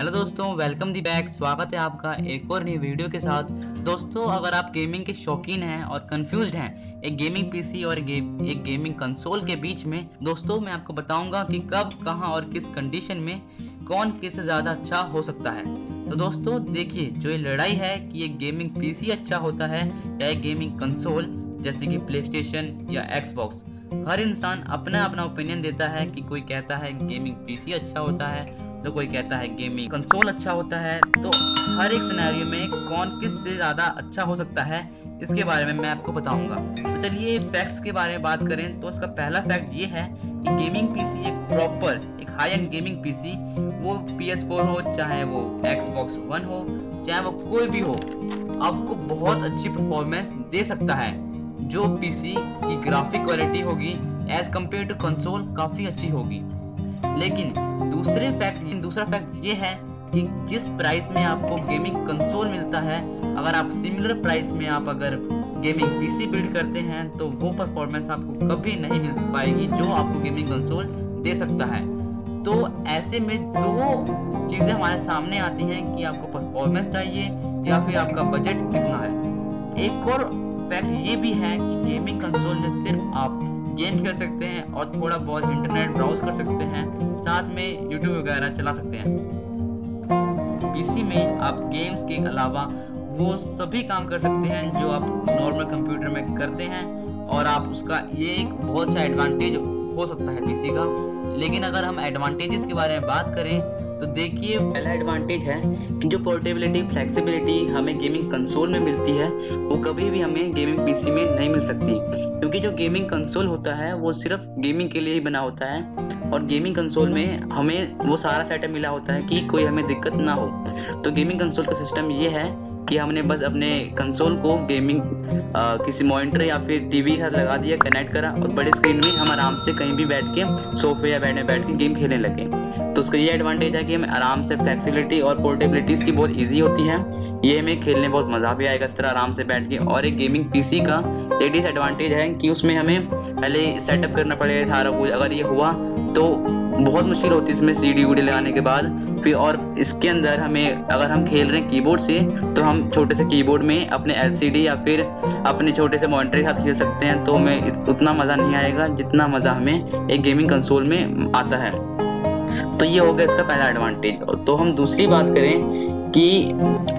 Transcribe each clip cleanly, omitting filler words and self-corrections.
Hello दोस्तों, welcome दी back. स्वागत है आपका एक और नई वीडियो के साथ। दोस्तों, अगर आप गेमिंग के शौकीन हैं और कंफ्यूज्ड हैं एक गेमिंग पीसी और एक गेमिंग कंसोल के बीच में, दोस्तों मैं आपको बताऊंगा कि कब, कहां और किस कंडीशन में कौन किससे ज़्यादा अच्छा हो सकता है। तो दोस्तों देखिए, जो ये लड़ाई है कि एक गेमिंग पीसी अच्छा होता है या एक गेमिंग कंसोल जैसे कि प्ले स्टेशन या एक्सबॉक्स, हर इंसान अपना अपना ओपिनियन देता है कि कोई कहता है गेमिंग पीसी अच्छा होता है तो कोई कहता है गेमिंग कंसोल अच्छा होता है। तो हर एक सिनेरियो में कौन किस से ज़्यादा अच्छा हो सकता है इसके बारे में मैं आपको बताऊंगा। तो चलिए फैक्ट्स के बारे में बात करें तो इसका पहला फैक्ट ये है कि गेमिंग पीसी एक प्रॉपर एक हाई एंड गेमिंग पीसी, वो PS4 हो चाहे वो Xbox One हो चाहे वो कोई भी हो, आपको बहुत अच्छी परफॉर्मेंस दे सकता है। जो पीसी की ग्राफिक क्वालिटी होगी एज कम्पेयर टू कंसोल काफ़ी अच्छी होगी। लेकिन दूसरा फैक्ट ये है कि जिस प्राइस में आपको गेमिंग कंसोल मिलता है, अगर आप सिमिलर प्राइस में आप अगर गेमिंग पीसी बिल्ड करते हैं तो वो परफॉर्मेंस आपको कभी नहीं मिल पाएगी जो आपको गेमिंग कंसोल दे सकता है। तो ऐसे में दो चीजें हमारे सामने आती हैं कि आपको परफॉर्मेंस चाहिए या फिर आपका बजट कितना है। एक और फैक्ट ये भी है कि गेमिंग कंसोल में सिर्फ आप गेम खेल सकते हैं और थोड़ा बहुत इंटरनेट ब्राउज कर सकते हैं, साथ में यूट्यूब वगैरह चला सकते हैं। पीसी में आप गेम्स के अलावा वो सभी काम कर सकते हैं जो आप नॉर्मल कंप्यूटर में करते हैं, और आप उसका ये एक बहुत अच्छा एडवांटेज हो सकता है पीसी का। लेकिन अगर हम एडवांटेजेस के बारे में बात करें तो देखिए, पहला एडवांटेज है कि जो पोर्टेबिलिटी, फ्लेक्सिबिलिटी हमें गेमिंग कंसोल में मिलती है वो कभी भी हमें गेमिंग पीसी में नहीं मिल सकती, क्योंकि जो गेमिंग कंसोल होता है वो सिर्फ गेमिंग के लिए ही बना होता है और गेमिंग कंसोल में हमें वो सारा सेटअप मिला होता है कि कोई हमें दिक्कत ना हो। तो गेमिंग कंसोल का सिस्टम ये है कि हमने बस अपने कंसोल को गेमिंग किसी मॉनिटर या फिर टीवी के साथ लगा दिया, कनेक्ट करा और बड़े स्क्रीन में हम आराम से कहीं भी बैठ के सोफे या बेड में बैठ के गेम खेलने लगे। तो उसका ये एडवांटेज है कि हमें आराम से फ्लेक्सिबिलिटी और पोर्टेबिलिटी इसकी बहुत ईजी होती है। ये हमें खेलने बहुत मज़ा भी आएगा इस तरह आराम से बैठ के। और एक गेमिंग पीसी का एक डिसएडवांटेज है कि उसमें हमें पहले सेटअप करना पड़ेगा सारा कुछ। अगर ये हुआ तो बहुत मुश्किल होती है इसमें सीडी वीडी लगाने के बाद फिर। और इसके अंदर हमें, अगर हम खेल रहे हैं कीबोर्ड से, तो हम छोटे से कीबोर्ड में अपने LCD या फिर अपने छोटे से मॉनिटर के साथ खेल सकते हैं, तो हमें उतना मज़ा नहीं आएगा जितना मज़ा हमें एक गेमिंग कंसोल में आता है। तो ये हो गया इसका पहला एडवांटेज। तो हम दूसरी बात करें कि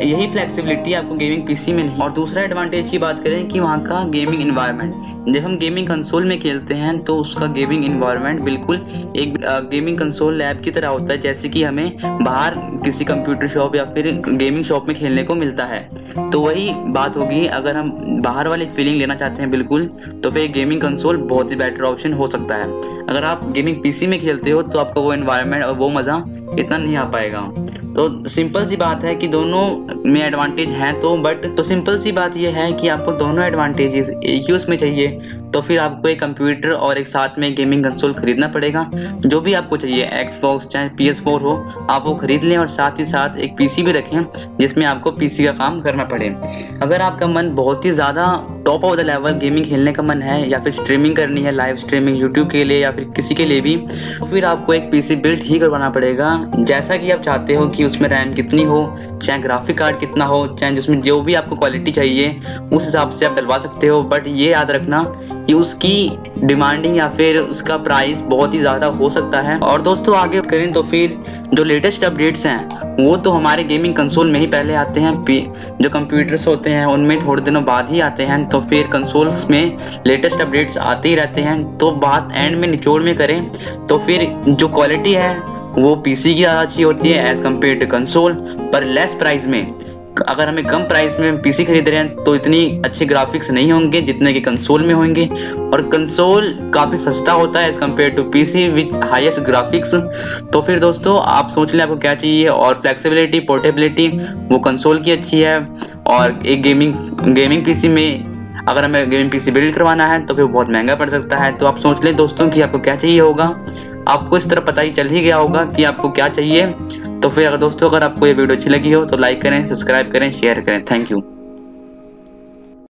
यही फ्लेक्सिबिलिटी आपको गेमिंग पीसी में नहीं। और दूसरा एडवांटेज की बात करें कि वहाँ का गेमिंग इन्वायरमेंट, जब हम गेमिंग कंसोल में खेलते हैं तो उसका गेमिंग इन्वायरमेंट बिल्कुल एक गेमिंग कंसोल लैब की तरह होता है, जैसे कि हमें बाहर किसी कंप्यूटर शॉप या फिर गेमिंग शॉप में खेलने को मिलता है। तो वही बात होगी, अगर हम बाहर वाली फीलिंग लेना चाहते हैं बिल्कुल, तो फिर गेमिंग कंसोल बहुत ही बेटर ऑप्शन हो सकता है। अगर आप गेमिंग पीसी में खेलते हो तो आपको वो इन्वायरमेंट और वो मज़ा इतना नहीं आ पाएगा। तो सिंपल सी बात है कि दोनों में एडवांटेज हैं तो सिंपल सी बात यह है कि आपको दोनों एडवांटेजेस एक ही उसमें चाहिए, तो फिर आपको एक कंप्यूटर और एक साथ में गेमिंग कंसोल खरीदना पड़ेगा। जो भी आपको चाहिए, एक्सबॉक्स चाहे PS4 हो, आप वो खरीद लें और साथ ही साथ एक पीसी भी रखें जिसमें आपको पीसी का काम करना पड़े। अगर आपका मन बहुत ही ज़्यादा top of the level gaming खेलने का मन है या फिर स्ट्रीमिंग करनी है, लाइव स्ट्रीमिंग यूट्यूब के लिए या फिर किसी के लिए भी, तो फिर आपको एक पीसी बिल्ड ही करवाना पड़ेगा जैसा कि आप चाहते हो, कि उसमें रैम कितनी हो, चाहे ग्राफिक कार्ड कितना हो, चाहे उसमें जो भी आपको क्वालिटी चाहिए उस हिसाब से आप डलवा सकते हो। बट ये याद रखना कि उसकी डिमांडिंग या फिर उसका प्राइस बहुत ही ज़्यादा हो सकता है। और दोस्तों आगे करें तो फिर जो लेटेस्ट अपडेट्स हैं वो तो हमारे गेमिंग कंसोल में ही पहले आते हैं, जो कंप्यूटर्स होते हैं उनमें थोड़े दिनों बाद ही आते हैं। तो फिर कंसोल्स में लेटेस्ट अपडेट्स आते ही रहते हैं। तो बात एंड में निचोड़ में करें तो फिर जो क्वालिटी है वो पीसी की ज़्यादा अच्छी होती है एज़ कम्पेयर टू कंसोल, पर लेस प्राइस में। अगर हमें कम प्राइस में पीसी खरीद रहे हैं तो इतनी अच्छे ग्राफिक्स नहीं होंगे जितने कि कंसोल में होंगे, और कंसोल काफ़ी सस्ता होता है as compare to PC with highest graphics. तो फिर दोस्तों आप सोच लें आपको क्या चाहिए। और फ्लेक्सिबिलिटी, पोर्टेबिलिटी वो कंसोल की अच्छी है, और एक गेमिंग पीसी में अगर हमें गेमिंग पीसी बिल्ड करवाना है तो फिर बहुत महंगा पड़ सकता है। तो आप सोच लें दोस्तों कि आपको क्या चाहिए होगा। आपको इस तरह पता ही चल ही गया होगा कि आपको क्या चाहिए। तो फिर अगर दोस्तों अगर आपको ये वीडियो अच्छी लगी हो तो लाइक करें, सब्सक्राइब करें, शेयर करें। Thank you.